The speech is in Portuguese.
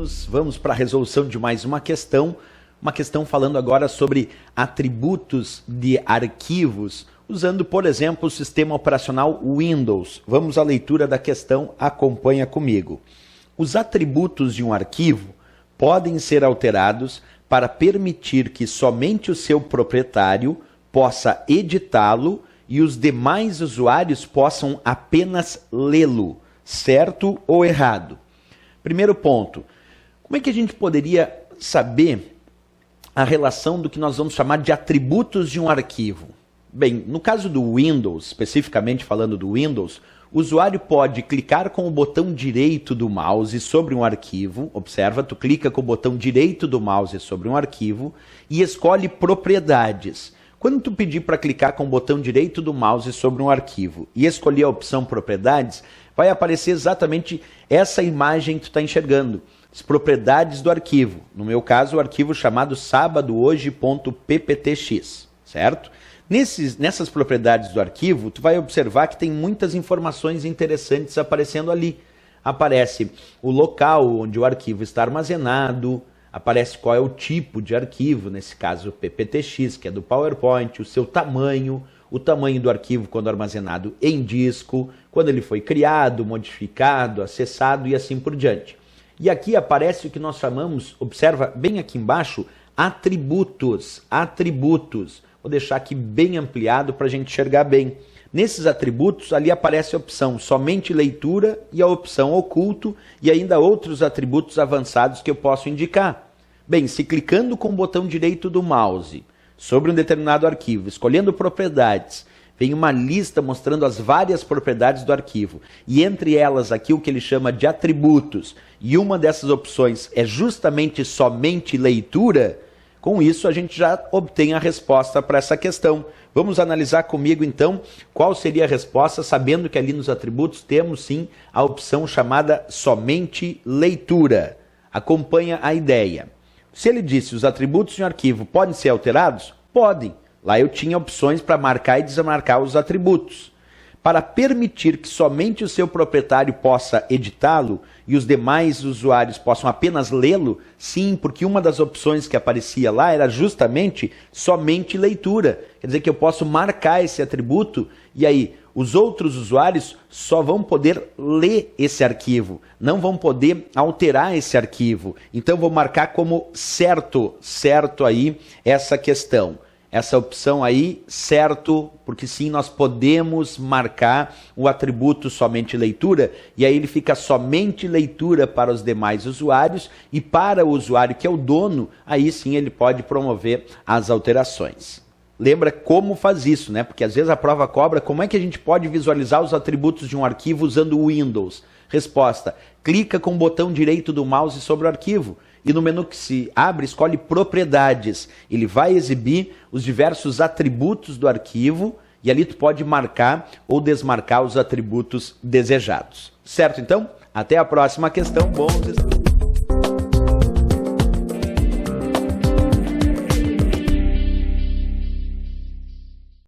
alunos, vamos para a resolução de mais uma questão falando agora sobre atributos de arquivos, usando, por exemplo, o sistema operacional Windows. Vamos à leitura da questão, acompanha comigo. Os atributos de um arquivo podem ser alterados para permitir que somente o seu proprietário possa editá-lo e os demais usuários possam apenas lê-lo, certo ou errado? Primeiro ponto, como é que a gente poderia saber a relação do que nós vamos chamar de atributos de um arquivo? Bem, no caso do Windows, especificamente falando do Windows, o usuário pode clicar com o botão direito do mouse sobre um arquivo. Observa, tu clica com o botão direito do mouse sobre um arquivo e escolhe propriedades. Quando tu pedir para clicar com o botão direito do mouse sobre um arquivo e escolher a opção propriedades, vai aparecer exatamente essa imagem que tu está enxergando. As propriedades do arquivo. No meu caso, o arquivo chamado sabadohoje.pptx, certo? Nessas propriedades do arquivo, tu vai observar que tem muitas informações interessantes aparecendo ali. Aparece o local onde o arquivo está armazenado, aparece qual é o tipo de arquivo, nesse caso PPTX, que é do PowerPoint, o seu tamanho, o tamanho do arquivo quando armazenado em disco, quando ele foi criado, modificado, acessado e assim por diante. E aqui aparece o que nós chamamos, observa bem aqui embaixo, atributos. Vou deixar aqui bem ampliado para a gente enxergar bem. Nesses atributos, ali aparece a opção somente leitura e a opção oculto e ainda outros atributos avançados que eu posso indicar. Bem, se clicando com o botão direito do mouse sobre um determinado arquivo, escolhendo propriedades, vem uma lista mostrando as várias propriedades do arquivo. E entre elas aqui o que ele chama de atributos. E uma dessas opções é justamente somente leitura. Com isso, a gente já obtém a resposta para essa questão. Vamos analisar comigo, então, qual seria a resposta, sabendo que ali nos atributos temos, sim, a opção chamada somente leitura. Acompanha a ideia. Se ele disse os atributos de um arquivo podem ser alterados? Podem. Lá eu tinha opções para marcar e desmarcar os atributos. Para permitir que somente o seu proprietário possa editá-lo e os demais usuários possam apenas lê-lo, sim, porque uma das opções que aparecia lá era justamente somente leitura. Quer dizer que eu posso marcar esse atributo e aí os outros usuários só vão poder ler esse arquivo, não vão poder alterar esse arquivo. Então vou marcar como certo aí essa questão. Essa opção aí, certo, porque sim, nós podemos marcar o atributo somente leitura, e aí ele fica somente leitura para os demais usuários, e para o usuário que é o dono, aí sim ele pode promover as alterações. Lembra como faz isso, né? Porque às vezes a prova cobra como é que a gente pode visualizar os atributos de um arquivo usando o Windows. Resposta, clica com o botão direito do mouse sobre o arquivo. E no menu que se abre, escolhe propriedades. Ele vai exibir os diversos atributos do arquivo e ali tu pode marcar ou desmarcar os atributos desejados. Certo, então? Até a próxima questão. Bons estudos!